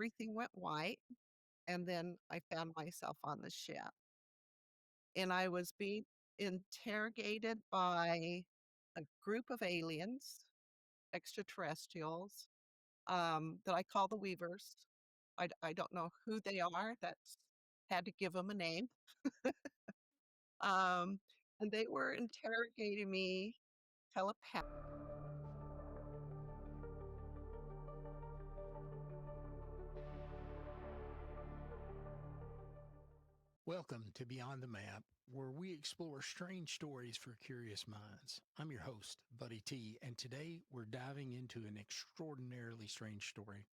everything went white, and then I found myself on the ship. And I was being interrogated by a group of aliens, extraterrestrials, that I call the Weavers. I don't know who they are. That's had to give them a name. Um, and they were interrogating me telepathically. Welcome to Beyond the Map, where we explore strange stories for curious minds. I'm your host, Buddy T, and today we're diving into an extraordinarily strange story.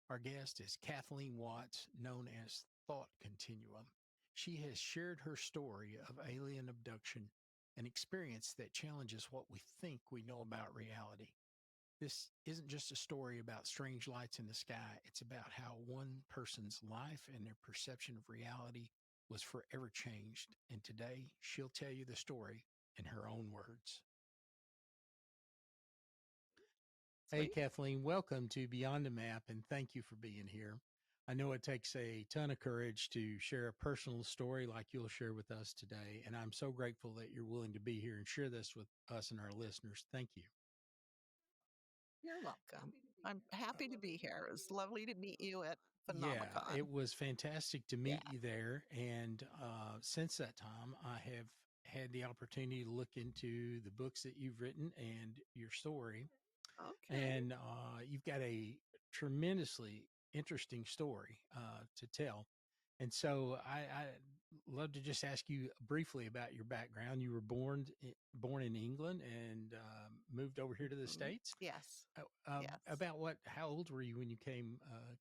Our guest is Kathleen Watts, known as Thought Continuum. She has shared her story of alien abduction, an experience that challenges what we think we know about reality. This isn't just a story about strange lights in the sky. It's about how one person's life and their perception of reality was forever changed. And today she'll tell you the story in her own words. Hey, Sweet. Kathleen, welcome to Beyond the Map, and thank you for being here. I know it takes a ton of courage to share a personal story like you'll share with us today. And I'm so grateful that you're willing to be here and share this with us and our listeners. Thank you. You're welcome. I'm happy to be here. It's lovely to meet you at Yeah, it Phenomicon. was fantastic to Yeah. meet you there. And since that time, I have had the opportunity to look into the books that you've written and your story. Okay. And you've got a tremendously interesting story to tell. And so I love to just ask you briefly about your background. You were born in England and moved over here to the Mhm. States. Yes. Uh, Yes. about what? How old were you when you came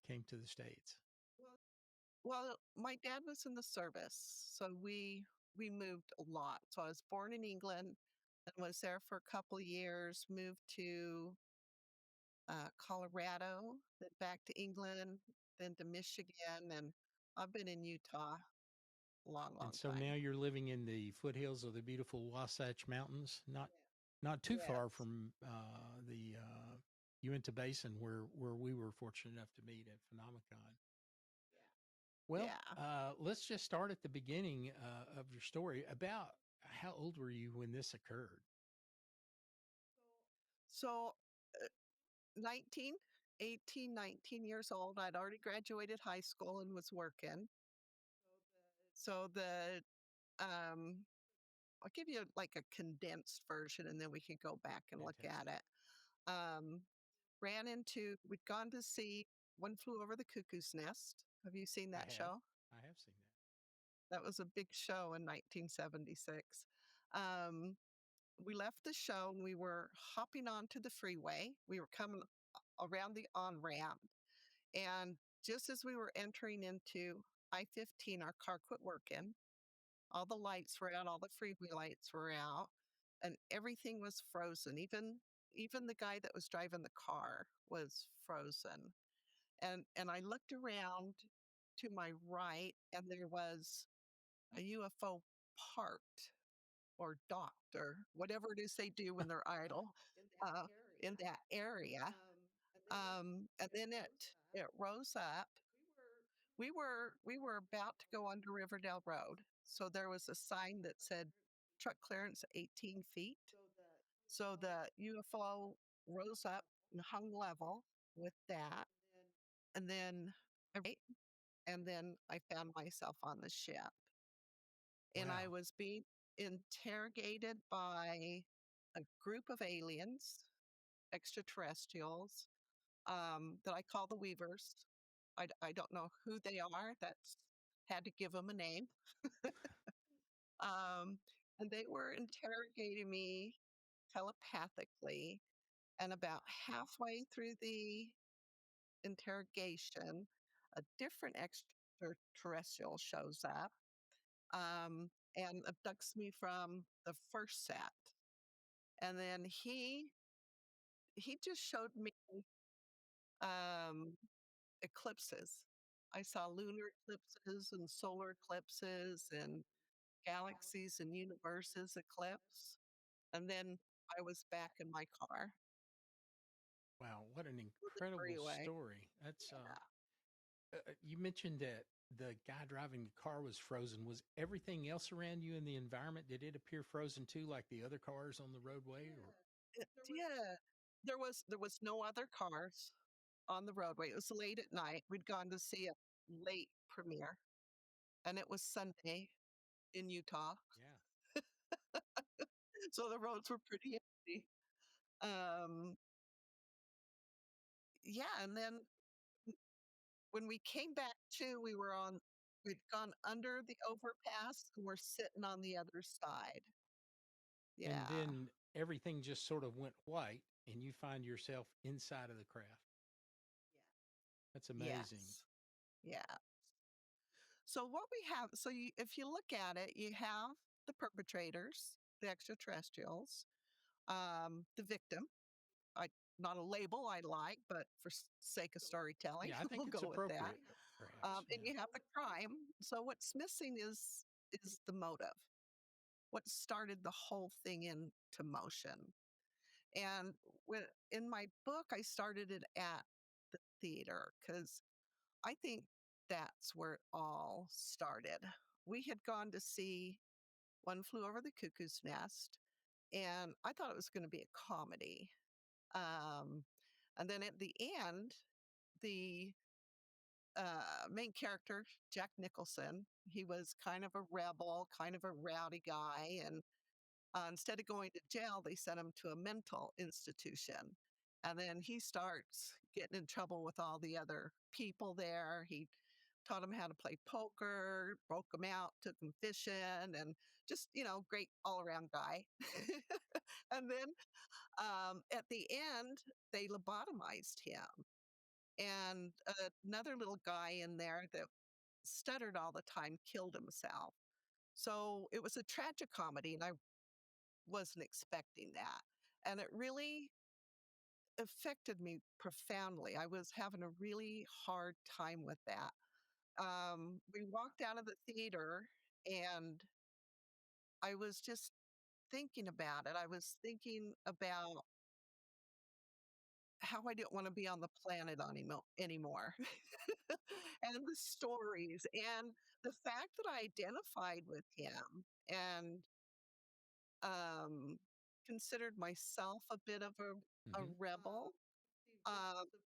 to the States? Well, my dad was in the service, so we moved a lot. So I was born in England and was there for a couple of years, moved to Colorado, then back to England, then to Michigan, and I've been in Utah a long, And long so now time. you're living in the foothills of the beautiful Wasatch Mountains, not too far Yes. from the Uinta Basin, where we were fortunate enough to meet at Phenomicon. Well, Yeah. let's just start at the beginning of your story. About how old were you when this occurred? So, uh, 19, 18, 19 years old. I'd already graduated high school and was working. So um, I'll give you like a condensed version and then we can go back and look at Fantastic. it. Um, we'd gone to see One Flew Over the Cuckoo's Nest. Have you seen I that have, show? I have seen that. That was a big show in 1976. Um, we left the show and we were hopping onto the freeway. We were coming around the on ramp. And just as we were entering into I-15, our car quit working. All the lights were out, all the freeway lights were out, and everything was frozen. Even the guy that was driving the car was frozen. And I looked around to my right, and there was a UFO parked or docked or whatever it is they do when they're idle uh, in that area. And then it rose up. We were about to go under Riverdale Road, so there was a sign that said truck clearance 18 feet. So the UFO rose up and hung level with that, and then right, and then I found myself on the ship, and I Wow. was being interrogated by a group of aliens, extraterrestrials, that I call the Weavers. I don't know who they are. That's had to give them a name. Um, and they were interrogating me telepathically. And about halfway through the interrogation, a different extraterrestrial shows up and abducts me from the first set. And then he just showed me um, eclipses. I saw lunar eclipses and solar eclipses and galaxies and universes eclipse. And then I was back in my car Wow, what an on the incredible freeway. story. That's Yeah. you mentioned that the guy driving the car was frozen. Was everything else around you in the environment, did it appear frozen too, like the other cars on the roadway? Or Yeah. There was no other cars on the roadway. It was late at night. We'd gone to see a late premiere, and it was Sunday in Utah, yeah. so the roads were pretty empty. Um, yeah, and then when we came back to, we'd gone under the overpass, and we're sitting on the other side. And Yeah. then everything just sort of went white and you find yourself inside of the craft. Yeah. That's amazing. Yes. Yeah. So what we have, if you look at it, you have the perpetrators, the extraterrestrials, the victim. I Not a label I like, but for sake of storytelling, Yeah, I think we'll it's go with that. appropriate, perhaps. And Yeah. you have the crime. So what's missing is the motive. What started the whole thing into motion? And when in my book, I started it at the theater because I think that's where it all started. We had gone to see One Flew Over the Cuckoo's Nest, and I thought it was going to be a comedy. Um, and then at the end, the main character, Jack Nicholson, he was kind of a rebel, kind of a rowdy guy. And instead of going to jail, they sent him to a mental institution. And then he starts getting in trouble with all the other people there. He taught him how to play poker, broke him out, took him fishing, and just, great all around guy. And then at the end, they lobotomized him. And another little guy in there that stuttered all the time killed himself. So it was a tragic comedy, and I wasn't expecting that. And it really affected me profoundly. I was having a really hard time with that. We walked out of the theater, and I was just thinking about it. I was thinking about how I didn't want to be on the planet anymore. And the stories and the fact that I identified with him and um, considered myself a bit of a Hmm. rebel.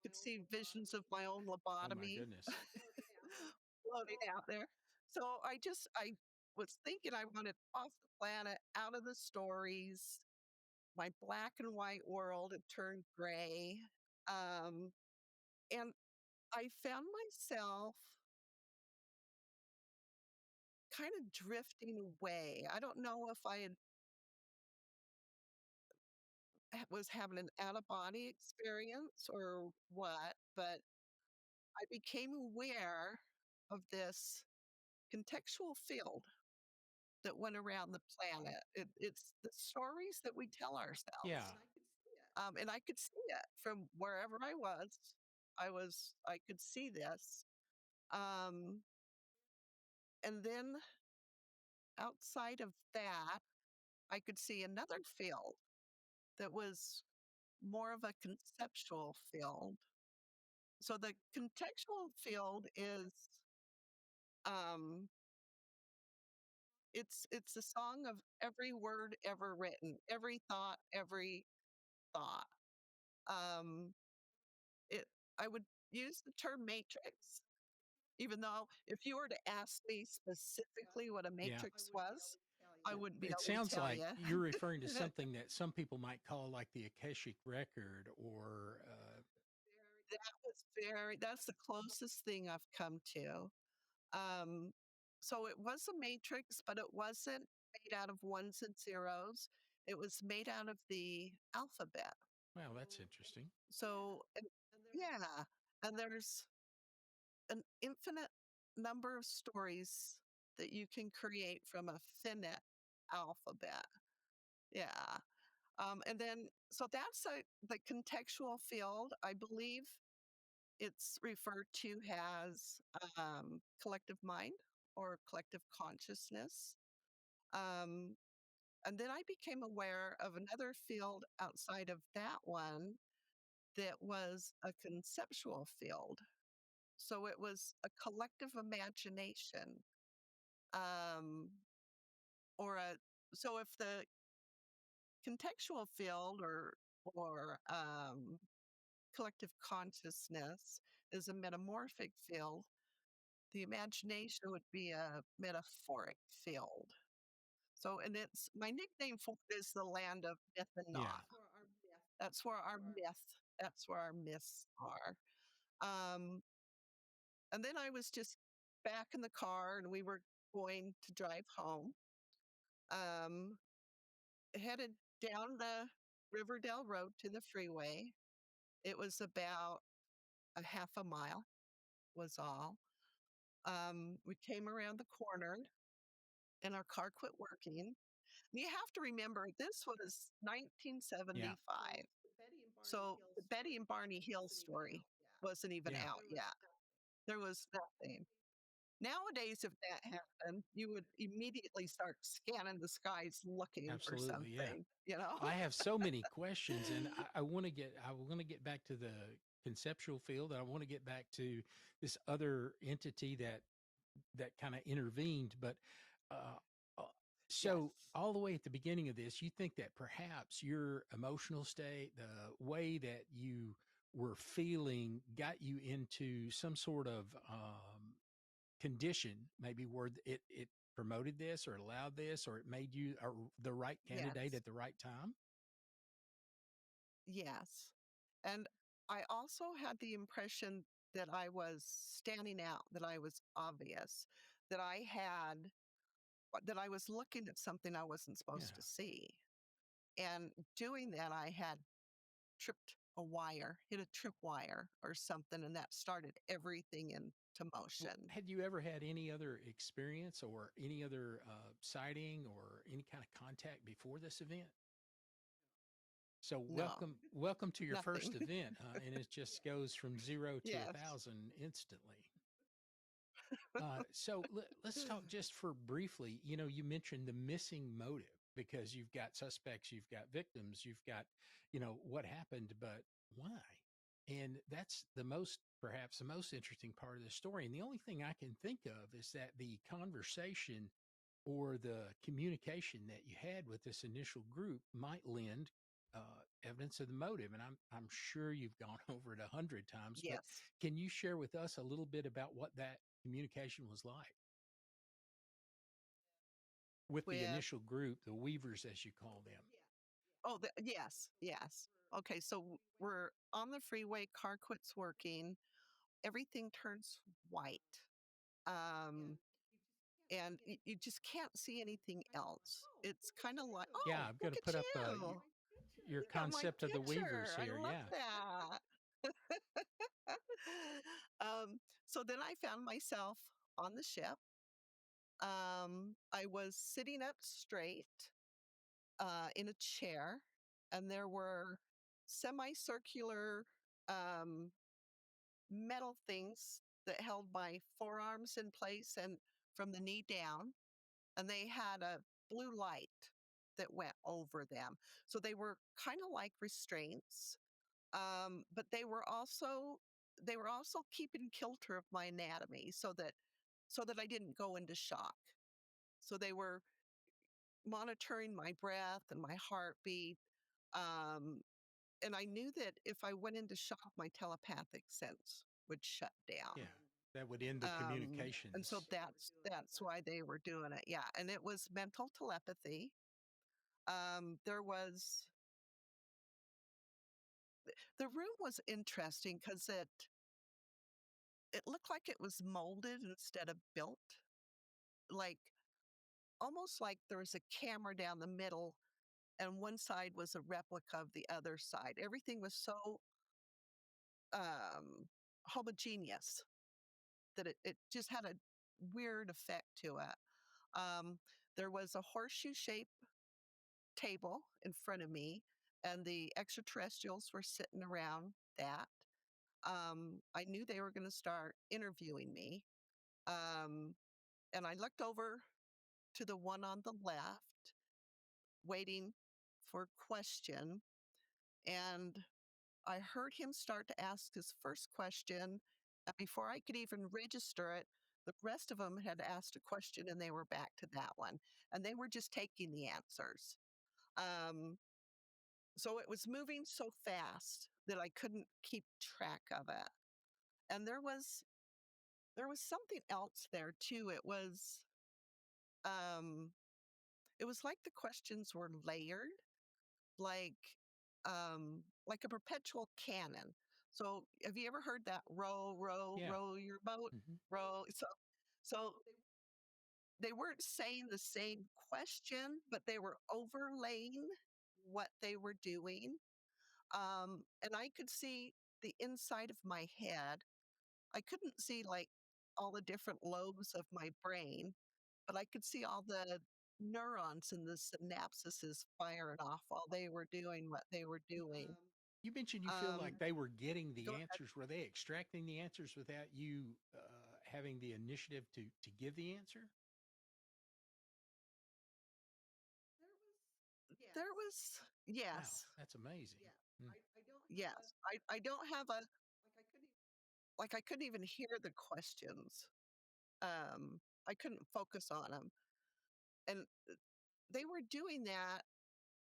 Could see visions of my own Oh, my lobotomy goodness. floating out there. So I was thinking I wanted off the planet, out of the stories. My black and white world had turned gray. Um, and I found myself kind of drifting away. I don't know if was having an out of body experience or what, but I became aware of this contextual field that went around the planet. It's the stories that we tell ourselves. Yeah. And I could see it from wherever I was. I could see this. Um, and then outside of that, I could see another field that was more of a conceptual field. So the contextual field is um, it's a song of every word ever written, every thought. Um, it I would use the term matrix, even though if you were to ask me specifically what a Yeah. matrix was, I wouldn't be It able to sounds tell like you. you're referring to something that some people might call like the Akashic record or, That's the closest thing I've come to. Um, so it was a matrix, but it wasn't made out of ones and zeros. It was made out of the alphabet. well, that's interesting. So, yeah, and there's an infinite number of stories that you can create from a finite alphabet. Yeah. And then, so that's the contextual field. I believe it's referred to as collective mind or collective consciousness. Um, and then I became aware of another field outside of that one that was a conceptual field. So it was a collective imagination, um, or a so if the contextual field or collective consciousness is a metamorphic field, the imagination would be a metaphoric field. So, and it's my nickname for it is the land of myth and Yeah. not. That's where our that's where our myths are. Um, and then I was just back in the car and we were going to drive home, um, headed down the Riverdale Road to the freeway. It was about a half a mile was all. We came around the corner and our car quit working. You have to remember this was Yeah. 1975. So the Betty and Barney Hill story wasn't even Yeah. out yet. There was nothing. Nowadays, if that happened, you would immediately start scanning the skies looking for Absolutely. Yeah. something, you know? I have so many questions, and I want to get back to the conceptual field. And I want to get back to this other entity that kind of intervened. But uh, uh, so Yes. all the way at the beginning of this, you think that perhaps your emotional state, the way that you were feeling, got you into some sort of condition, maybe where it promoted this or allowed this, or it made you the right candidate Yes. at the right time. Yes. And I also had the impression that I was standing out, that I was obvious, that I had that I was looking at something I wasn't supposed to Yeah. see. And doing that, I had tripped a wire, hit a tripwire or something, and that started everything into Well, motion. had you ever had any other experience or any other sighting or any kind of contact before this event? So No, welcome to your nothing. first event, and it just goes from 0 to Yes. 1,000 instantly. So let's talk just for briefly. You mentioned the missing motive because you've got suspects, you've got victims, you've got, what happened, but why? And that's perhaps the most interesting part of the story. And the only thing I can think of is that the conversation or the communication that you had with this initial group might lend evidence of the motive. And I'm sure you've gone over it 100 times, but Yes. can you share with us a little bit about what that communication was like with the With initial group, the Weavers, as you call them? oh, yes, yes. Okay, so we're on the freeway, car quits working, everything turns white. Um, and you just can't see anything else. It's kind of like, Yeah, oh, I'm going look to at put up you. your You got my concept of the Weavers picture. I here. love Yeah. that. So then I found myself on the ship. I was sitting up straight in a chair, and there were semicircular um, metal things that held my forearms in place and from the knee down, and they had a blue light that went over them. So they were kind of like restraints, but they were also keeping kilter of my anatomy so that I didn't go into shock. So they were monitoring my breath and my heartbeat. Um, and I knew that if I went into shock, my telepathic sense would shut down. Yeah. That would end the And so communications. that's why they were doing it. Yeah, and it was mental telepathy. There was the room was interesting because it looked like it was molded instead of built, like almost like there was a camera down the middle and one side was a replica of the other side. Everything was so um, homogeneous that it just had a weird effect to it. Um, there was a horseshoe shaped table in front of me, and the extraterrestrials were sitting around that. I knew they were going to start interviewing me. Um, and I looked over to the one on the left, waiting for a question. And I heard him start to ask his first question. Before I could even register it, the rest of them had asked a question and they were back to that one, and they were just taking the answers. Um, so it was moving so fast that I couldn't keep track of it. And there was something else there too. Um, it was like the questions were layered, like a perpetual canon. So have you ever heard that row, row, Yeah. row your boat, Mhm. row? So they weren't saying the same question, but they were overlaying what they were doing. And I could see the inside of my head. I couldn't see like all the different lobes of my brain, but I could see all the neurons and the synapses firing off while they were doing what they were doing. You mentioned you feel like Um, they were getting the Go ahead. answers. Were they extracting the answers without you, having the initiative to give the answer? There was Wow, yes, that's amazing. Mm. yes. I don't have a like, I couldn't even hear the questions. I couldn't focus on them, and they were doing that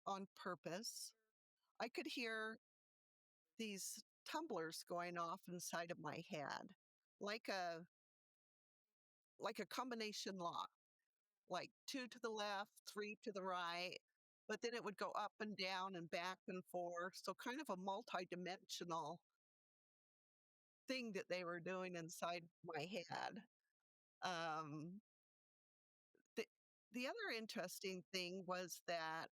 on purpose. I could hear these tumblers going off inside of my head, like a like a combination lock, like 2 to the left, 3 to the right, but then it would go up and down and back and forth, so kind of a multidimensional thing that they were doing inside my head. Um, the the other interesting thing was that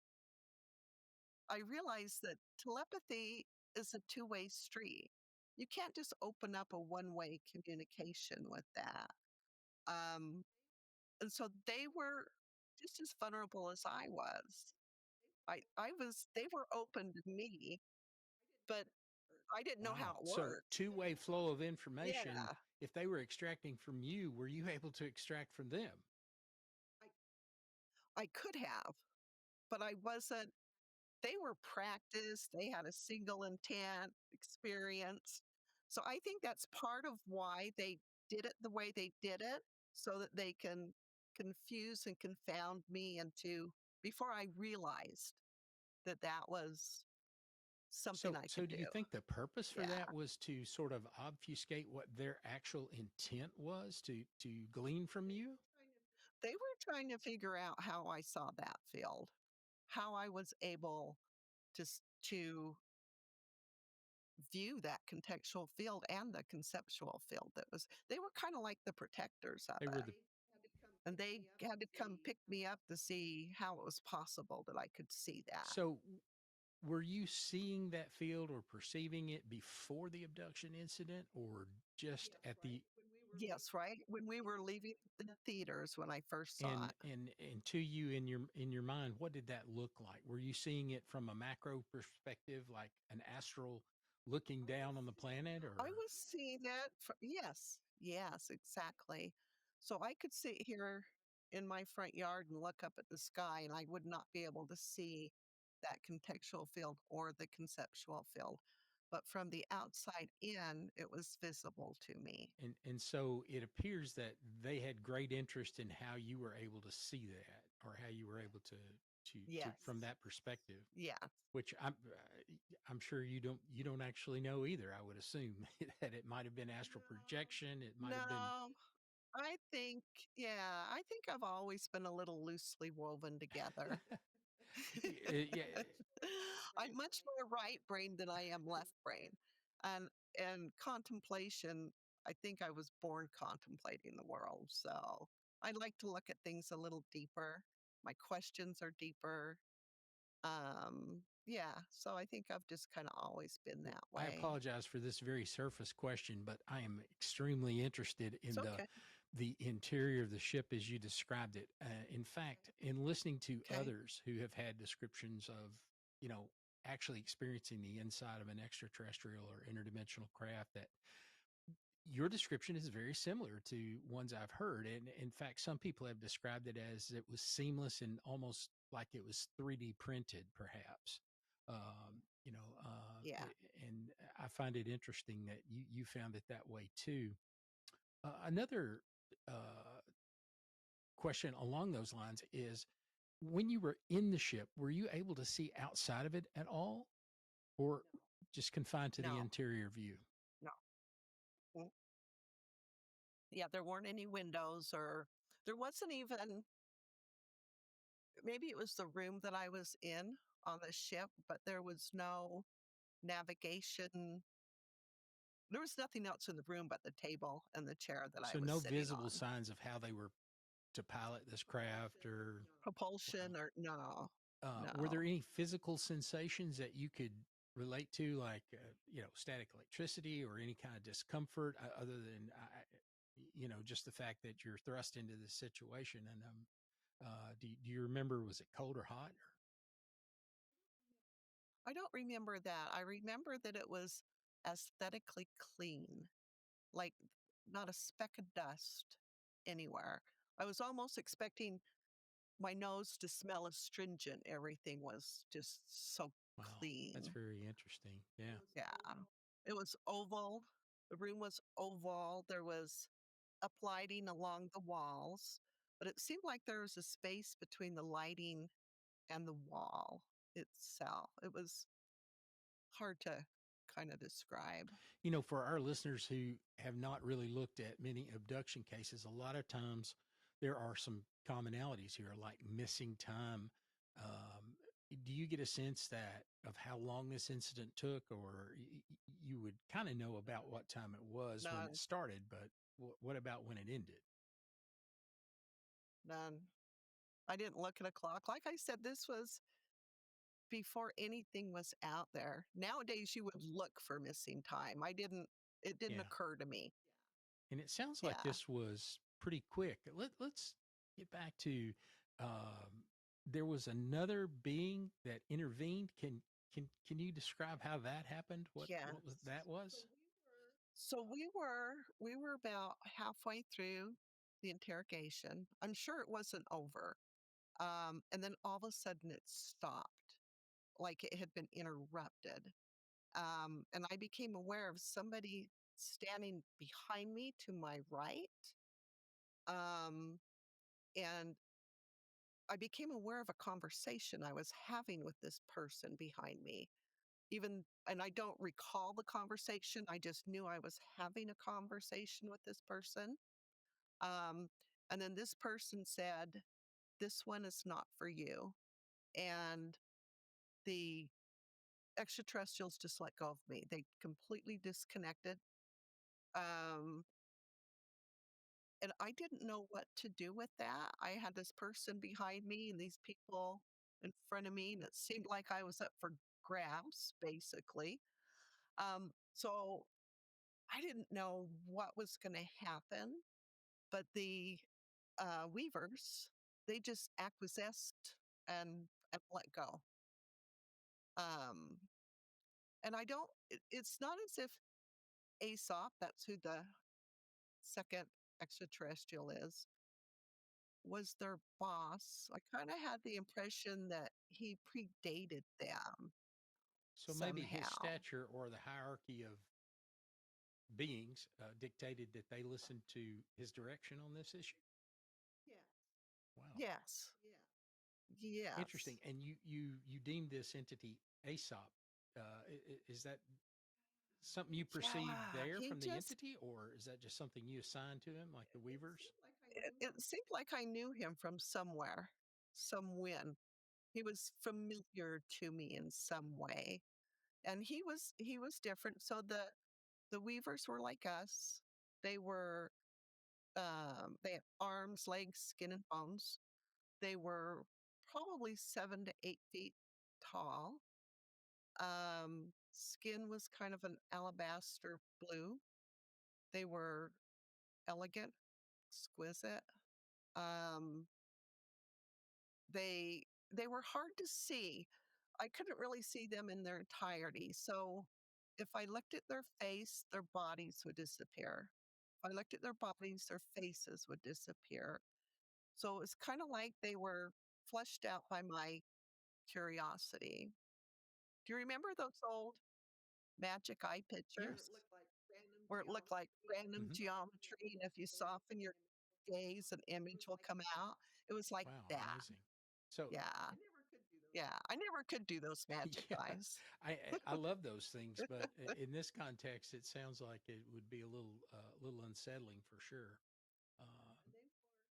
I realized that telepathy is a two-way street. You can't just open up a one-way communication with that. Um, and so they were just as vulnerable as I was. I was they were open to me, but I didn't know how Wow. it So worked. two-way flow of information. Yeah, If they were extracting from you, were you able to extract from them? I I could have, but I wasn't. They were practiced, they had a single intent experience. So I think that's part of why they did it the way they did it, so that they can confuse and confound me into before I realized that that was something I So could do do. you think the purpose for Yeah. that was to sort of obfuscate what their actual intent was to glean from you? They were trying to figure out how I saw that field, how I was able to view that contextual field and the conceptual field that was they were kinda like the protectors of They were it, the and they had to come pick me up to see how it was possible that I could see that. so were you seeing that field or perceiving it before the abduction incident or just at the Yes, right? When we were leaving the theaters when I first saw it. and to you in your mind, what did that look like? Were you seeing it from a macro perspective, like an astral looking down on the planet, I or was seeing it fr yes, yes, exactly. So I could sit here in my front yard and look up at the sky, and I would not be able to see that contextual field or the conceptual field, but from the outside in, it was visible to me. and so it appears that they had great interest in how you were able to see that or how you were able to from Yes. that perspective, Yes. which I'm sure you don't actually know either. I would assume that it might have been astral projection. It might have been No, I think yeah, I think I've always been a little loosely woven together. yeah. I'm much more right brain than I am left brain. And and contemplation, I think I was born contemplating the world. So I like to look at things a little deeper. My questions are deeper. Yeah, so I think I've just kind of always been Well, that I way. apologize for this very surface question, but I am extremely interested It's in okay. the interior of the ship as you described it. In fact, in listening to Okay. others who have had descriptions of, you know, actually experiencing the inside of an extraterrestrial or interdimensional craft, that your description is very similar to ones I've heard. And in fact, some people have described it as it was seamless and almost like it was 3D printed, perhaps. Yeah. And I find it interesting that you found it that way too. Another uh, question along those lines is when you were in the ship, were you able to see outside of it at all or just confined to the No, interior view? no. Mm. Yeah, there weren't any windows or there wasn't even maybe it was the room that I was in on the ship, but there was no navigation. There was nothing else in the room but the table and the chair that I So was no sitting visible on. signs of how they were to pilot this craft or wow. Propulsion or no, Were there no, any physical sensations that you could relate to, like static electricity or any kind of discomfort, other than just the fact that you're thrust into this situation? And do you remember, was it cold or hot? Or, I don't remember that. I remember that it was aesthetically clean, like not a speck of dust anywhere. I was almost expecting my nose to smell astringent. Everything was just so wow, that's clean. very interesting. Yeah. Yeah. It was oval. The room was oval. There was uplighting along the walls, but it seemed like there was a space between the lighting and the wall itself. It was hard to kind of describe. For our listeners who have not really looked at many abduction cases, a lot of times there are some commonalities here, like missing time. Um, do you get a sense that of how long this incident took, or you would kind of know about what time it was when it None, started, but what about when it ended? none. I didn't look at a clock. Like I said, this was before anything was out there. Nowadays, you would look for missing time. It didn't Yeah. occur to me. And it sounds like Yeah. this was pretty quick. Let's get back to um, there was another being that intervened. Can you describe how that happened? What was Yes. that was? So we were about halfway through the interrogation. I'm sure it wasn't over. And then all of a sudden it stopped, like it had been interrupted. And I became aware of somebody standing behind me to my right. Um, and I became aware of a conversation I was having with this person behind me. And I don't recall the conversation. I just knew I was having a conversation with this person. Um, and then this person said, "This one is not for you." And the extraterrestrials just let go of me. They completely disconnected. Um, and I didn't know what to do with that. I had this person behind me and these people in front of me, and it seemed like I was up for grabs, basically. So I didn't know what was going to happen, but the weavers, they just acquiesced and let go. Um, and I don't. It's not as if Aesop, that's who the second extraterrestrial is, was their boss. I kind of had the impression that he predated them So maybe his somehow. stature or the hierarchy of beings dictated that they listened to his direction on this issue. Wow, Yes. interesting. Yes. And you deemed this entity Aesop. Is that something you perceived Yeah. there He from the just, entity, or is that just something you assigned to him, like the Weavers? it seemed like I knew him from somewhere, some when. He was familiar to me in some way. And he was different. So the weavers were like us. They were they had arms, legs, skin, and bones. They were probably 7 to 8 feet tall. Skin was kind of an alabaster blue. They were elegant, exquisite. Um, they were hard to see. I couldn't really see them in their entirety. So if I looked at their face, their bodies would disappear. If I looked at their bodies, their faces would disappear. So it was kind of like they were flushed out by my curiosity. Do you remember those old magic eye Yes. pictures? where it looked like random Mhm. geometry, and if you soften your gaze, an image will come out. It was like Wow, that. amazing. So, Yeah. Yeah, I never could do those magic yeah, eyes. I love those things, but in this context, it sounds like it would be a little unsettling for sure. Uh,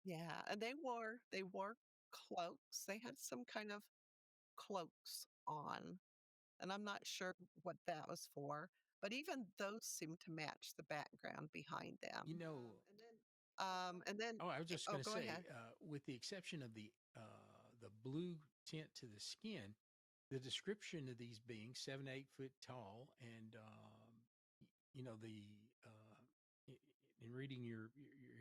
Yeah, and they wore cloaks. They had some kind of cloaks on, and I'm not sure what that was for, but even those seemed to match the background behind you them. know, And then oh, I was just oh, going to go say, ahead. with the exception of the blue tint to the skin, the description of these beings, 7 to 8 foot tall, and the in reading your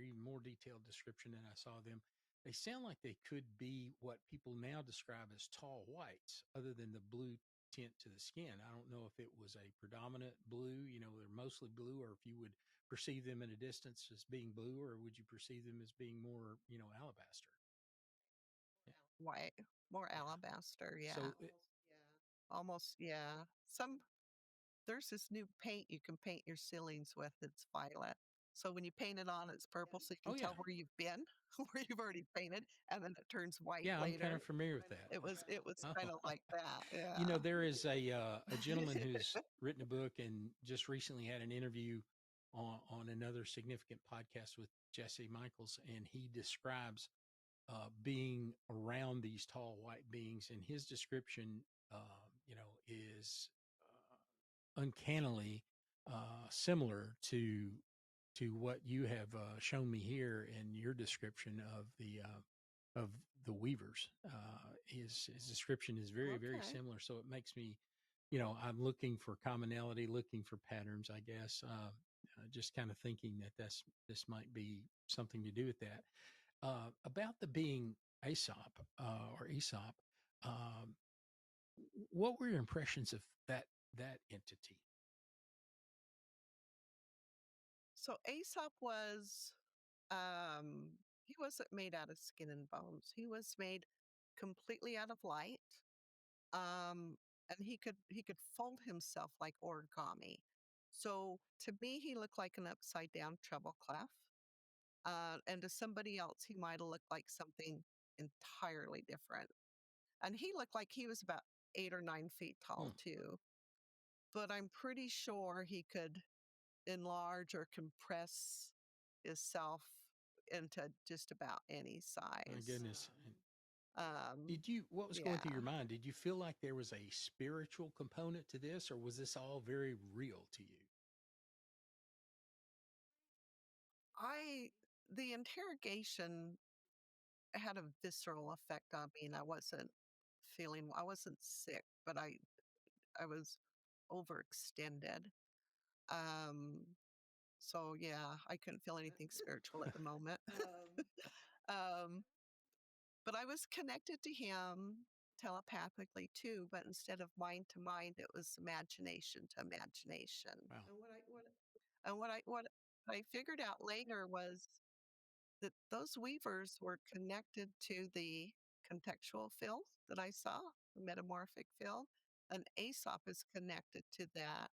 even more detailed description than I saw them, they sound like they could be what people now describe as tall whites, other than the blue tint to the skin. I don't know if it was a predominant blue, they're mostly blue, or if you would perceive them at a distance as being blue, or would you perceive them as being more, alabaster? Yeah. White, more Yeah. alabaster, yeah. So, Almost, yeah. There's this new paint you can paint your ceilings with, it's violet. So when you paint it on, it's purple, so you oh can tell yeah, where you've been, where you've already painted, and then it turns white yeah, I'm kind of later. familiar with that. It was Oh, kinda like that, yeah. there is a gentleman who's written a book and just recently had an interview on another significant podcast with Jesse Michaels, and he describes being around these tall white beings, and his description, is uh, uncannily similar to what you have shown me here in your description of the weavers. His description is very, very Okay. similar, so it makes me, I'm looking for commonality, looking for patterns, I guess. Just kind of thinking that this might be something to do with that. About the being Aesop or Aesop, um, what were your impressions of that entity? So Aesop he wasn't made out of skin and bones. He was made completely out of light. Um, and he could fold himself like origami. So to me, he looked like an upside down treble clef. And to somebody else, he might have looked like something entirely different. And he looked like he was about 8 or 9 feet tall Hmm. too. But I'm pretty sure he could enlarge or compress himself into just about any My size. goodness. And Um, what was going through your yeah. mind? Did you feel like there was a spiritual component to this, or was this all very real to you? I the interrogation had a visceral effect on me, and I wasn't sick, but I was overextended. Um, so yeah, I couldn't feel anything spiritual at the moment. Um, but I was connected to him telepathically too, but instead of mind to mind, it was imagination to imagination. Wow. And what I figured out later was that those weavers were connected to the contextual field that I saw, the metamorphic field, and Aesop is connected to that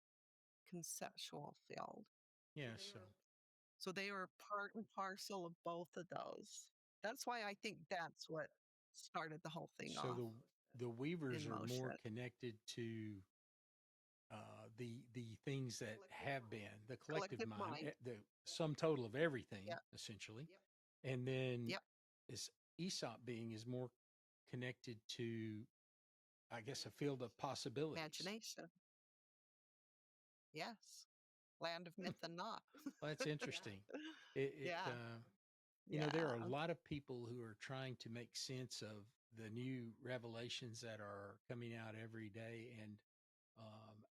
conceptual field. Yeah. So, So they were part and parcel of both of those. That's why I think that's what started the whole thing so off the weavers in are more motion. connected to the things that have been the collective Collective mind, mind. the sum total of everything, Yep. essentially. And then Yep. this Aesop being is more connected to, I guess, a field of possibilities. Imagination. Yes. Land of Hmm. myth and not. Well, that's interesting. It Yeah. there are a Yeah. lot of people who are trying to make sense of the new revelations that are coming out every day, and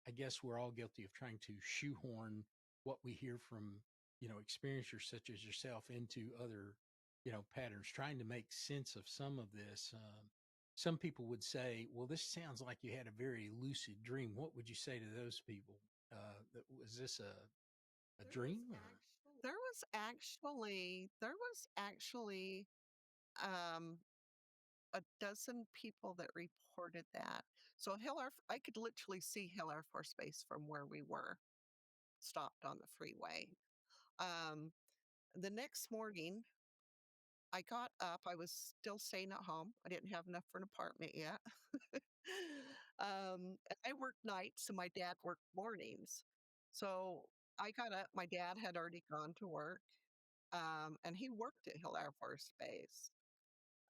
I guess we're all guilty of trying to shoehorn what we hear from, experiencers such as yourself into other, patterns, trying to make sense of some of this. Some people would say, well, this sounds like you had a very lucid dream. What would you say to those people? Was this a dream or? There was actually um a dozen people that reported that. So Hill Air I could literally see Hill Air Force Base from where we were. stopped on the freeway. Um, the next morning, I got up. I was still staying at home. I didn't have enough for an apartment yet. And I worked nights and my dad worked mornings. So I got up. My dad had already gone to work, and he worked at Hill Air Force Base.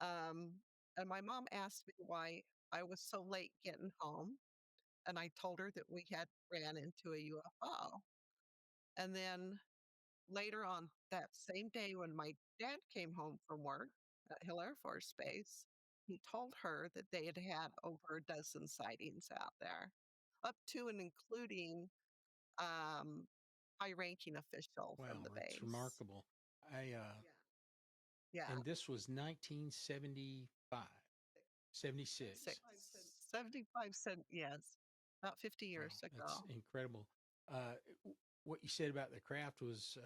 Um, and my mom asked me why I was so late getting home. And I told her that we had ran into a UFO. And then later on that same day, when my dad came home from work at Hill Air Force Base, he told her that they had had over a dozen sightings out there, up to and including um, high ranking official from Wow, the that's base. remarkable. I Yeah. Yeah. And this was 1975, 76. 75 cent, yes, about 50 Wow, years that's ago. incredible. What you said about the craft was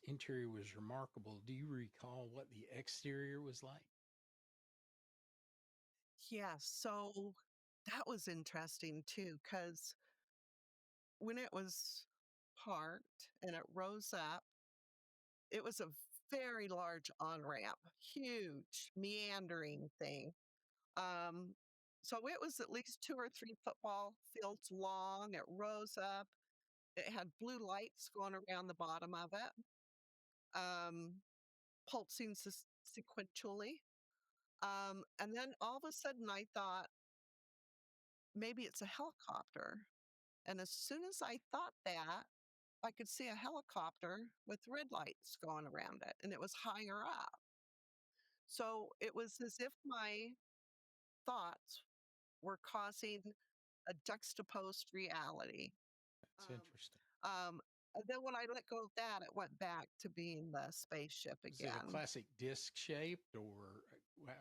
interior was remarkable. Do you recall what the exterior was like? Yeah. So that was interesting too, because when it was parked and it rose up, it was a very large on-ramp, huge, meandering thing. Um, so it was at least 2 or 3 football fields long. It rose up. It had blue lights going around the bottom of it, um, pulsing sequentially. And then all of a sudden, I thought, maybe it's a helicopter. And as soon as I thought that, I could see a helicopter with red lights going around it, and it was higher up. So it was as if my thoughts were causing a juxtaposed reality. That's Um, interesting. and then when I let go of that, it went back to being the spaceship Was it a again. classic disc shaped or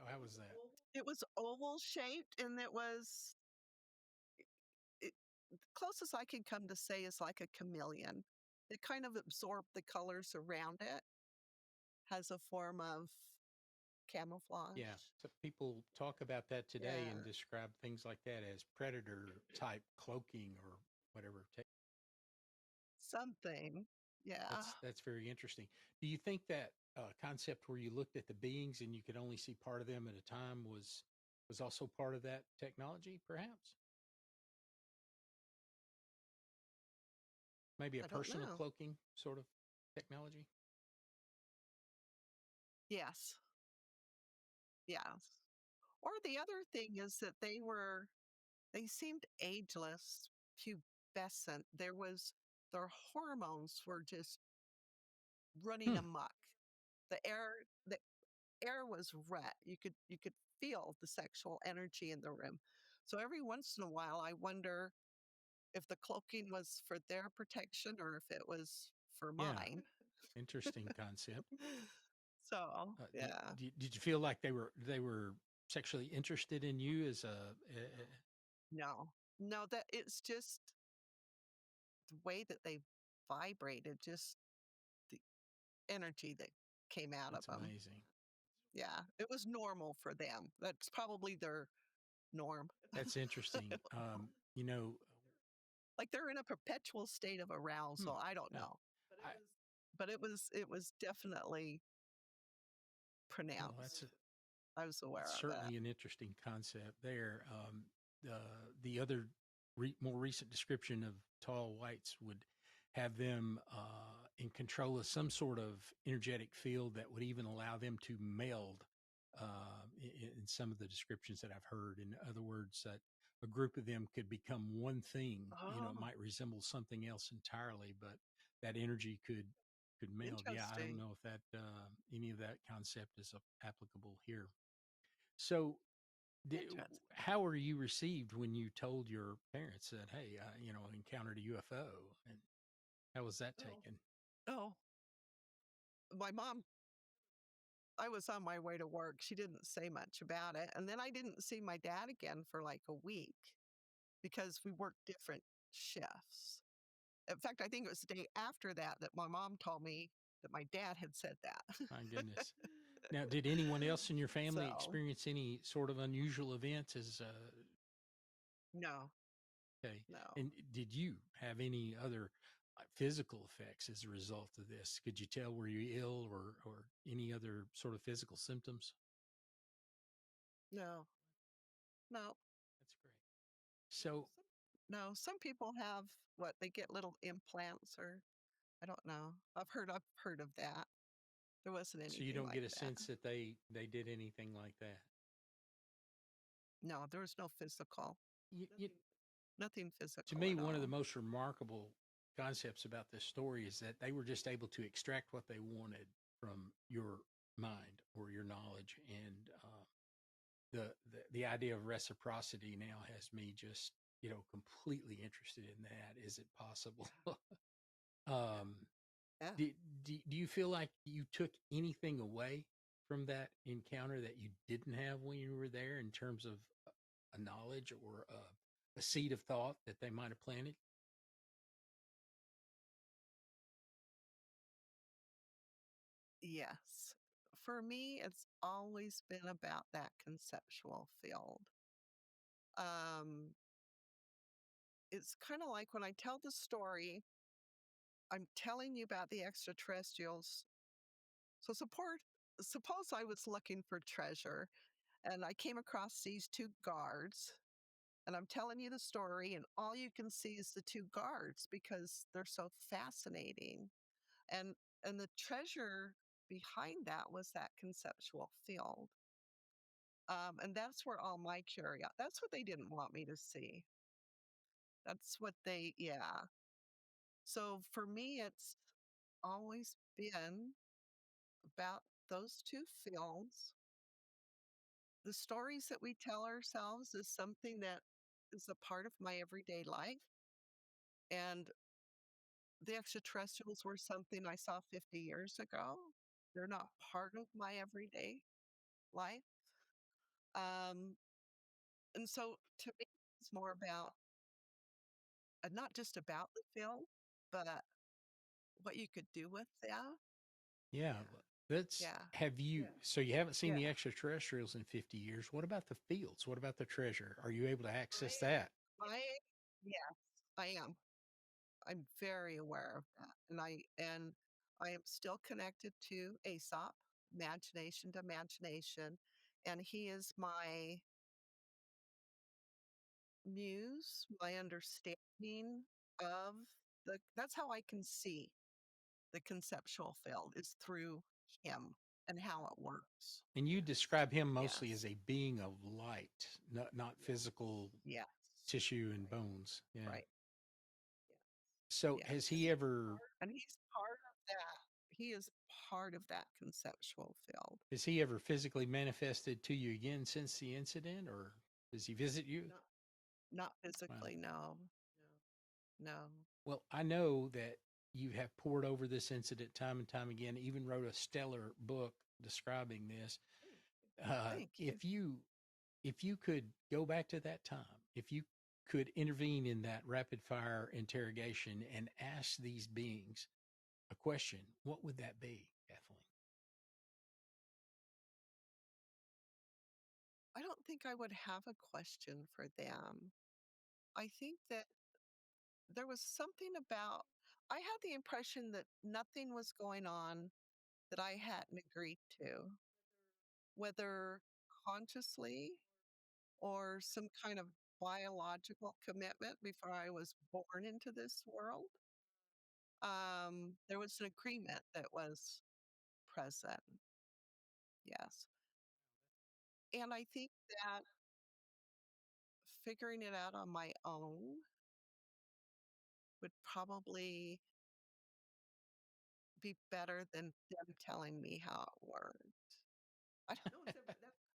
how was that? It was oval shaped, and it, the closest I can come to say is like a chameleon. It kind of absorbed the colors around it, has a form of Yeah. camouflage. So people talk about that today and Yeah, describe things like that as predator type cloaking or whatever. something. Yeah, That's very interesting. Do you think that concept where you looked at the beings and you could only see part of them at a time was also part of that technology, perhaps? Maybe a I don't personal know. cloaking sort of technology? Yes, yes. Or the other thing is that they seemed ageless, pubescent. Their hormones were just running Hmm. amok. The air was red. You could feel the sexual energy in the room. So every once in a while, I wonder if the cloaking was for their protection or if it was for Yeah. mine. Interesting concept. So, Did, yeah. did you feel like they were sexually interested in you as a No. No, that it's just the way that they vibrated, just the energy that came out of that's them. amazing. Yeah, it was normal for them. That's probably their norm. That's interesting. Like, they're in a perpetual state of Hmm, arousal, I don't yeah. know. I But it was definitely well, that's pronounced. I was That's aware of it. certainly an interesting concept there. The other more recent description of tall whites would have them in control of some sort of energetic field that would even allow them to meld. In some of the descriptions that I've heard, in other words, that a group of them could become one thing. It Oh, might resemble something else entirely, but that energy could meld. Yeah, I don't interesting, know if that any of that concept is applicable here. So, interesting. how were you received when you told your parents that, "Hey, I encountered a UFO," and how was that taken? Oh, my mom I was on my way to work, she didn't say much about it, and then I didn't see my dad again for, like, a week because we worked different shifts. In fact, I think it was the day after that that my mom told me that my dad had said that. My goodness. Now, did anyone else in your family So, experience any sort of unusual events as no, okay? no. And did you have any other physical effects as a result of this? Could you tell, were you ill or any other sort of physical symptoms? No, no. That's great. So, Some no, some people have what, they get little implants or I don't know. I've heard of that. There wasn't so you anything don't like get a that. sense that they did anything like that. No, there was no physical. You, Nothing to physical me, at one of the all. most remarkable concepts about this story is that they were just able to extract what they wanted from your mind or your knowledge, and the idea of reciprocity now has me just completely interested in that. Is it possible? Yeah. um, Yeah. do you feel like you took anything away from that encounter that you didn't have when you were there in terms of a knowledge or a seed of thought that they might have planted? Yes. For me, it's always been about that conceptual field. Um, it's kinda like when I tell the story, I'm telling you about the extraterrestrials. So suppose I was looking for treasure and I came across these 2 guards, and I'm telling you the story, and all you can see is the 2 guards because they're so fascinating. And the treasure behind that was that conceptual field. And that's where all my that's what they didn't want me to see. That's what they yeah. So for me, it's always been about those 2 fields. The stories that we tell ourselves is something that is a part of my everyday life, and the extraterrestrials were something I saw 50 years ago. They're not part of my everyday life. Um, and so to me, it's more about not just about the film, but what you could do with that. Yeah, Yeah, that's yeah, have you so you haven't seen yeah. the extraterrestrials in 50 years. What about the fields? What about the treasure? Are you able to I access that? I yes, I am. I'm very aware of that, and I am still connected to Aesop, imagination to imagination, and he is my muse, my understanding of that's how I can see the conceptual field is through him and how it works. And you Yes. describe him mostly as Yes. a being of light, not physical Yes. tissue and Right. bones. Yeah. Right. Yes. So has Yes. he ever And he's part of that. He is part of that conceptual field. has he ever physically manifested to you again since the incident, or does he visit you? Not not Wow. physically, no. No. No. Well, I know that you have poured over this incident time and time again, even wrote a stellar book describing this. Thank thank you. If you could go back to that time, if you could intervene in that rapid fire interrogation and ask these beings a question, what would that be, Kathleen? I don't think I would have a question for them. I think that there was something about I had the impression that nothing was going on that I hadn't agreed to, whether consciously or some kind of biological commitment before I was born into this world. There was an agreement that was present. Yes. And I think that figuring it out on my own would probably be better than them telling me how it worked. I don't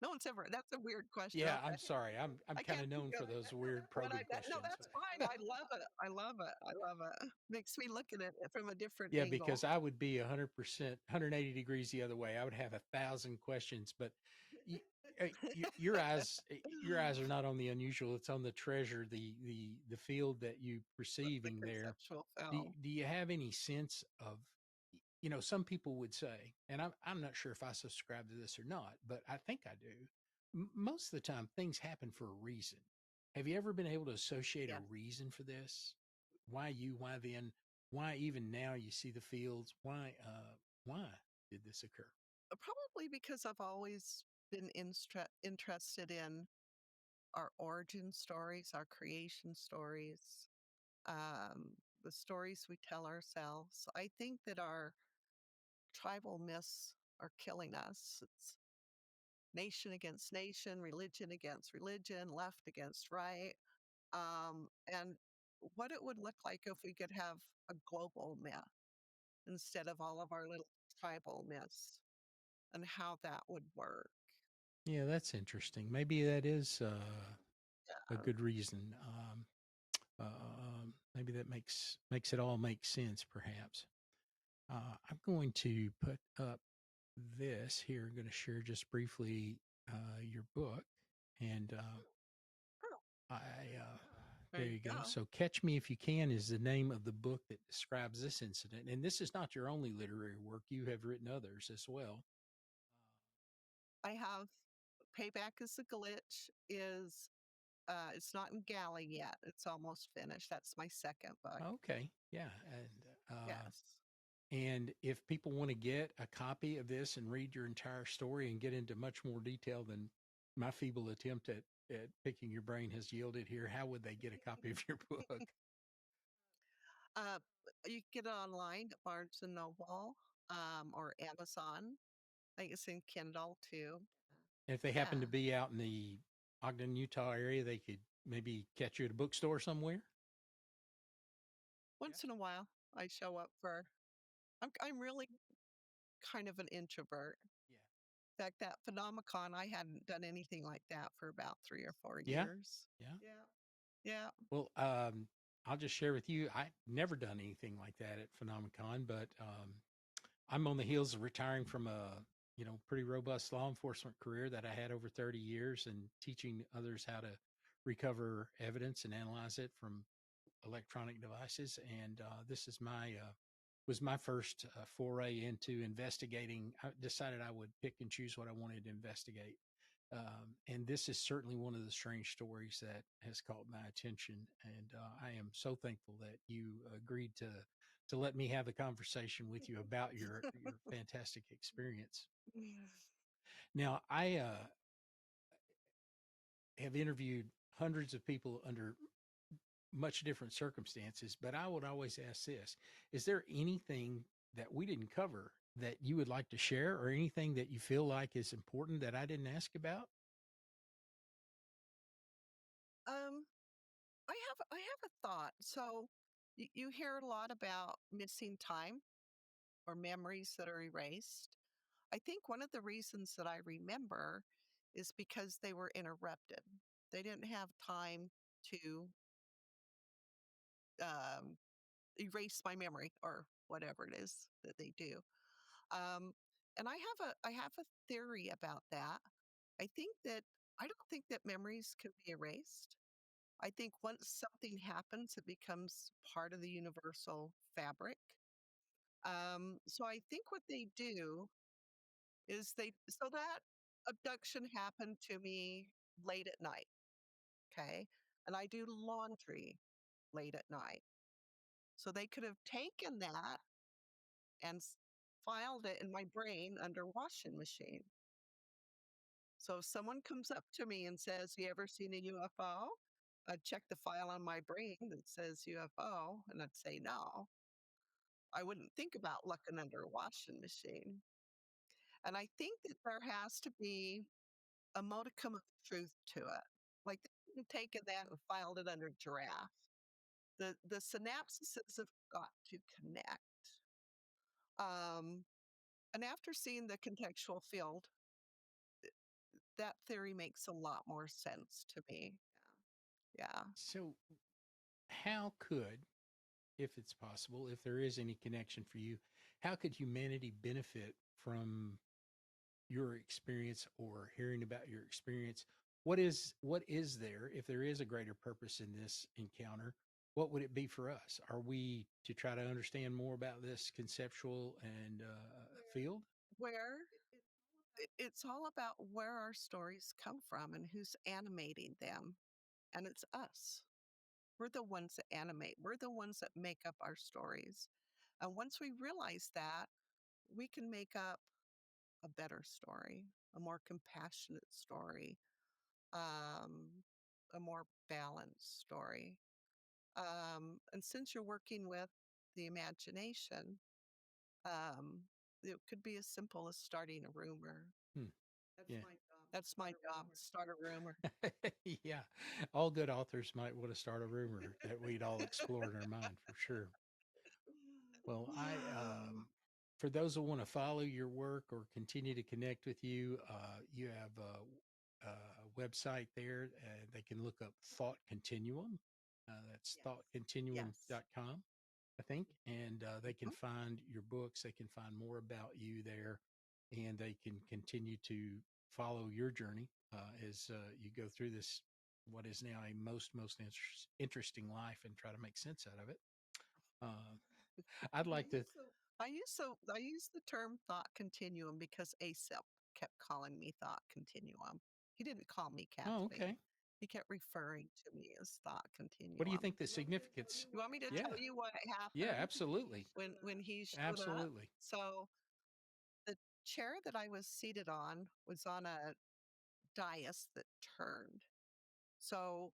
no one's ever that's a weird question. Yeah, I'm sorry. I'm I kind can't of think known for of those weird what probing no, questions. that's fine. I love it. I love it. I love it. Makes me look at it from a different Yeah, because angle. I would be 100%, 180 degrees the other way. I would have 1,000 questions, but y- your eyes are not on the unusual. It's on the treasure, the field that you The perceiving there. conceptual Do, film. do you have any sense of, some people would say, and I'm not sure if I subscribe to this or not, but I think I do. Most of the time, things happen for a reason. Have you ever been able to associate a Yes. reason for this? Why you? Why then? why even now you see the fields? Why did this occur? Probably because I've always been interested in our origin stories, our creation stories, the stories we tell ourselves. I think that our tribal myths are killing us. It's nation against nation, religion against religion, left against right. And what it would look like if we could have a global myth instead of all of our little tribal myths and how that would work. Yeah, that's interesting. Maybe that is a Yeah. good reason. Maybe that makes it all make sense. Perhaps I'm going to put up this here. I'm going to share just briefly your book, and Oh, I there there you you go. go. So, "Catch Me If You Can" is the name of the book that describes this incident, and this is not your only literary work. You have written others as well. I have Payback is a Glitch is it's not in galley yet. It's almost finished. That's my second book. Okay, yeah, Yes. and if people want to get a copy of this and read your entire story and get into much more detail than my feeble attempt at picking your brain has yielded here, how would they get a copy of your book? Uh, you can get it online at Barnes and Noble or Amazon. I think it's in Kindle too. And if they happen to Yeah. be out in the Ogden, Utah area, they could maybe catch you at a bookstore somewhere. Yeah. Once in a while, I show up for. I'm really kind of an introvert. Yeah. In fact, that Phenomicon, I hadn't done anything like that for about 3 or 4 Yeah. years. Yeah. Yeah. Yeah. Well, I'll just share with you, I never done anything like that at Phenomicon, but I'm on the heels of retiring from a pretty robust law enforcement career that I had over 30 years and teaching others how to recover evidence and analyze it from electronic devices. And this is my was my first foray into investigating. I decided I would pick and choose what I wanted to investigate. And this is certainly one of the strange stories that has caught my attention. And I am so thankful that you agreed to let me have the conversation with you about your fantastic experience. Now, I have interviewed hundreds of people under much different circumstances, but I would always ask this: is there anything that we didn't cover that you would like to share, or anything that you feel like is important that I didn't ask about? Um, I have a thought. So you hear a lot about missing time or memories that are erased. I think one of the reasons that I remember is because they were interrupted. They didn't have time to um, erase my memory or whatever it is that they do. Um, and I have a theory about that. I think that I don't think that memories can be erased. I think once something happens, it becomes part of the universal fabric. So I think what they do is so that abduction happened to me late at night. Okay. And I do laundry late at night. So they could have taken that and filed it in my brain under washing machine. So if someone comes up to me and says, "You ever seen a UFO?" I'd check the file on my brain that says UFO and I'd say no. I wouldn't think about looking under a washing machine. And I think that there has to be a modicum of truth to it. Like they could have taken that and filed it under giraffe. The synapses have got to connect. Um, and after seeing the contextual field, that theory makes a lot more sense to me. Yeah. So, how could, if it's possible, if there is any connection for you, how could humanity benefit from your experience or hearing about your experience? What is there, if there is a greater purpose in this encounter? What would it be for us? Are we to try to understand more about this conceptual and field? Where it's all about where our stories come from and who's animating them. And it's us. We're the ones that animate. We're the ones that make up our stories. And once we realize that, we can make up a better story, a more compassionate story, um, a more balanced story. And since you're working with the imagination, um, it could be as simple as starting a rumor. Hmm. That's Yeah. my job. That's my job. Start a rumor. Yeah. All good authors might want to start a rumor that we'd all explore in our mind for sure. Well, for those who want to follow your work or continue to connect with you, you have a website there. They can look up Thought Continuum. That's Yes. Yes. thoughtcontinuum.com, I think. And they can Mhm. find your books. They can find more about you there. And they can continue to follow your journey as you go through this, what is now a most interesting life, and try to make sense out of it. Uh, I'd I like to. use the I use the term thought continuum because ASAP kept calling me thought continuum. He didn't call me Oh, okay. Kathleen. He kept referring to me as thought What do you continuum. think the significance? You want me to tell Yeah. you what Yeah, happened absolutely. when he showed up? Absolutely. So the chair that I was seated on was on a dais that turned. So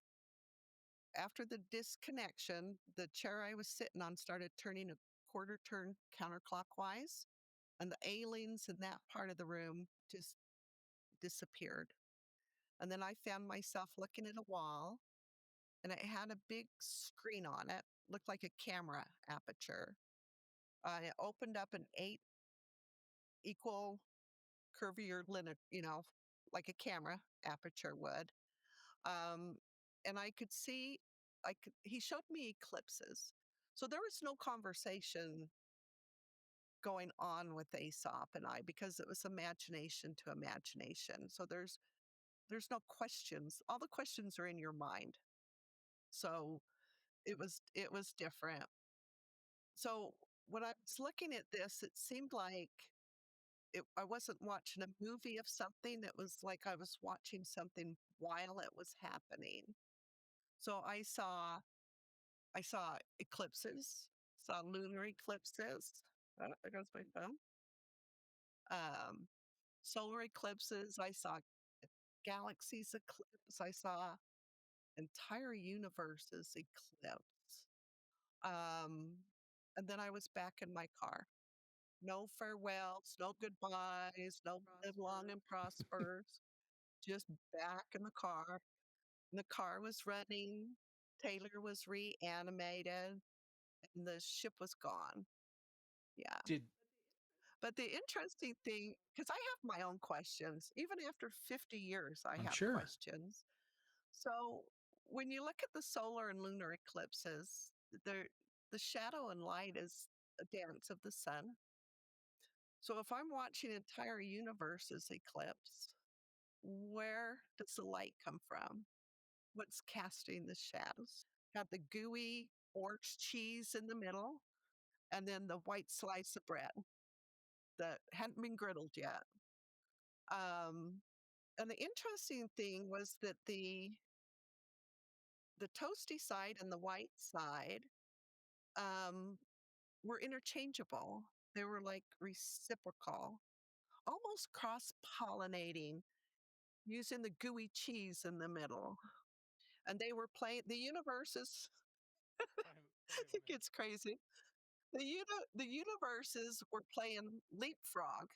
after the disconnection, the chair I was sitting on started turning a quarter turn counterclockwise, and the aliens in that part of the room just disappeared. And then I found myself looking at a wall, and it had a big screen on it, looked like a camera aperture. It opened up an 8 equal curvier linear, like a camera aperture would. Um, and I could see, he showed me eclipses. So there was no conversation going on with Aesop and I because it was imagination to imagination. So there's no questions. All the questions are in your mind. So it was different. So when I was looking at this, it seemed like I wasn't watching a movie of something. It was like I was watching something while it was happening. So I saw eclipses, saw lunar eclipses. There goes my phone. Um, Solar eclipses. I saw galaxies eclipse. I saw entire universes eclipse. Um, and then I was back in my car. No farewells, no goodbyes, no live long and prosper. Just back in the car. And the car was running. Taylor was reanimated, and the ship was gone. Yeah. Did But the interesting thing, because I have my own questions, even after 50 years, I I'm have sure. questions. So when you look at the solar and lunar eclipses, the shadow and light is a dance of the sun. So if I'm watching entire universes eclipse, where does the light come from? What's casting the shadows? Got the gooey orange cheese in the middle, and then the white slice of bread that hadn't been griddled yet. Um, and the interesting thing was that the toasty side and the white side um, were interchangeable. They were like reciprocal, almost cross pollinating, using the gooey cheese in the middle. And they were playing the universes. Wait a It minute. gets crazy. The universes were playing leapfrog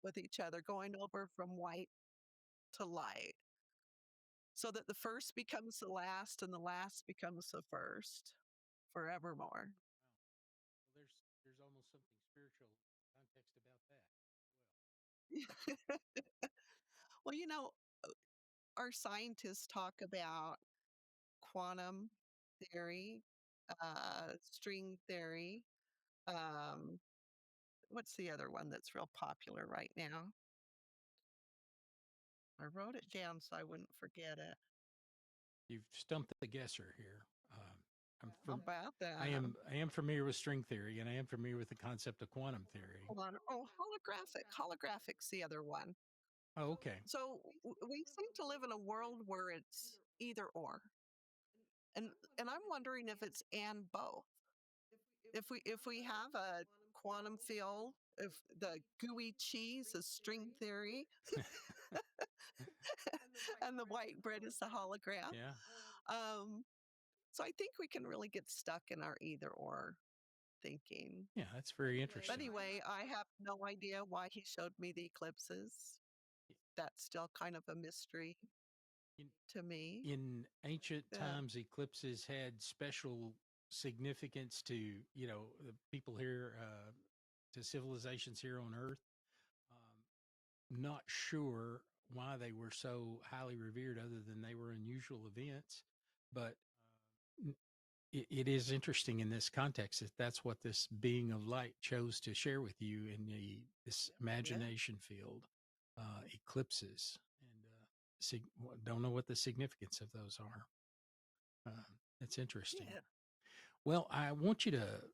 with each other, going over from white to light, so that the first becomes the last and the last becomes the first forevermore. Wow. Well, there's almost something spiritual context about that. Well, Well, our scientists talk about quantum theory, string theory. Um, what's the other one that's real popular right now? I wrote it down so I wouldn't forget it. you've stumped the guesser here. I'm How from. about I that? am. I am familiar with string theory, and I am familiar with the concept of quantum theory. Oh, holographic. Holographic's the other one. Oh, okay. So we seem to live in a world where it's either or. And I'm wondering if it's and both. If we have a quantum field, if the gooey cheese is string theory and the white bread is the hologram. Yeah. Um, so I think we can really get stuck in our either or thinking. Yeah, that's very But interesting. anyway, I have no idea why he showed me the eclipses. That's still kind of a mystery In, to me. in ancient Yeah. times, eclipses had special significance to, the people here, to civilizations here on Earth. Um, Not sure why they were so highly revered, other than they were unusual events. But it is interesting in this context that that's what this being of light chose to share with you in this Yeah. imagination field, eclipses, and don't know what the significance of those are. It's interesting. Yeah. Well, I want you to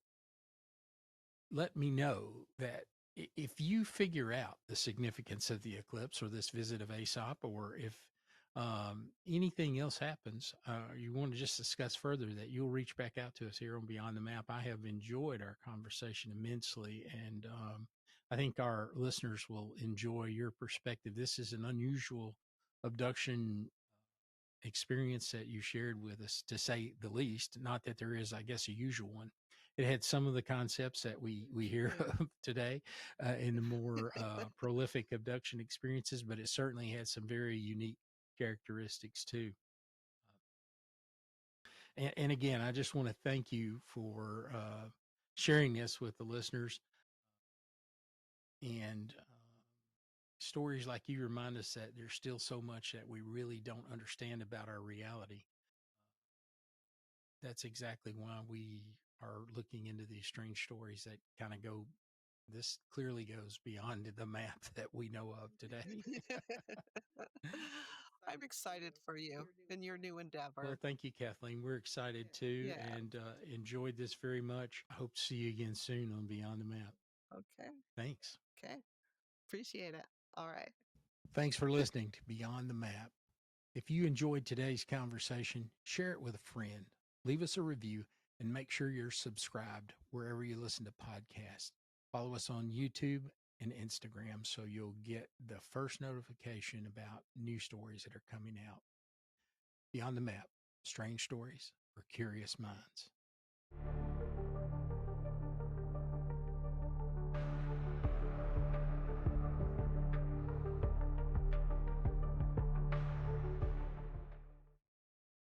let me know that if you figure out the significance of the eclipse or this visit of Aesop, or if anything else happens, you want to just discuss further, that you'll reach back out to us here on Beyond the Map. I have enjoyed our conversation immensely, and I think our listeners will enjoy your perspective. This is an unusual abduction experience that you shared with us, to say the least. Not that there is, I guess, a usual one. It had some of the concepts that we hear Yeah. of today in the more prolific abduction experiences, but it certainly had some very unique characteristics too. And again, I just want to thank you for sharing this with the listeners. And stories like you remind us that there's still so much that we really don't understand about our reality. That's exactly why we are looking into these strange stories that kind of go, this clearly goes beyond the map that we know of today. I'm excited for you in your new Well, endeavor. thank you, Kathleen. We're excited too, Yeah. and enjoyed this very much. I hope to see you again soon on Beyond the Map. Okay. Thanks. Okay. Appreciate it. All right. Thanks for listening to Beyond the Map. If you enjoyed today's conversation, share it with a friend, leave us a review, and make sure you're subscribed wherever you listen to podcasts. Follow us on YouTube and Instagram so you'll get the first notification about new stories that are coming out. Beyond the Map, strange stories for curious minds.